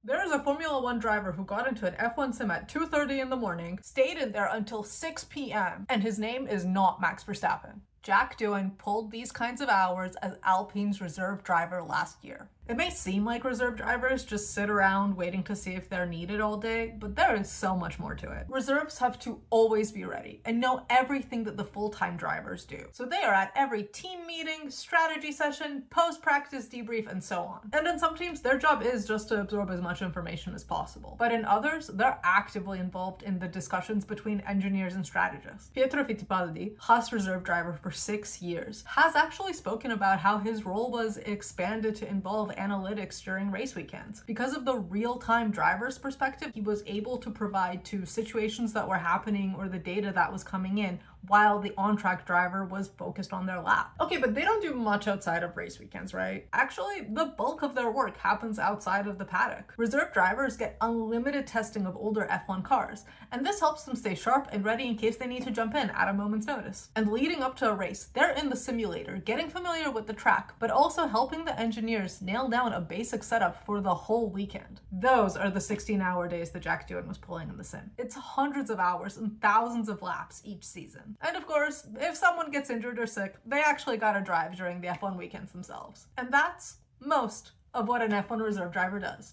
There is a Formula One driver who got into an F1 sim at 2:30 in the morning, stayed in there until 6 p.m., and his name is not Max Verstappen. Jack Doohan pulled these kinds of hours as Alpine's reserve driver last year. It may seem like reserve drivers just sit around waiting to see if they're needed all day, but there is so much more to it. Reserves have to always be ready and know everything that the full-time drivers do. So they are at every team meeting, strategy session, post-practice debrief, and so on. And in some teams, their job is just to absorb as much information as possible. But in others, they're actively involved in the discussions between engineers and strategists. Pietro Fittipaldi, Haas reserve driver for 6 years, has actually spoken about how his role was expanded to involve analytics during race weekends. Because of the real-time driver's perspective, he was able to provide to situations that were happening or the data that was coming in while the on-track driver was focused on their lap. Okay, but they don't do much outside of race weekends, right? Actually, the bulk of their work happens outside of the paddock. Reserve drivers get unlimited testing of older F1 cars, and this helps them stay sharp and ready in case they need to jump in at a moment's notice. And leading up to a race, they're in the simulator, getting familiar with the track, but also helping the engineers nail down a basic setup for the whole weekend. Those are the 16-hour days that Jack Doohan was pulling in the sim. It's hundreds of hours and thousands of laps each season. And of course, if someone gets injured or sick, they actually gotta drive during the F1 weekends themselves. And that's most of what an F1 reserve driver does.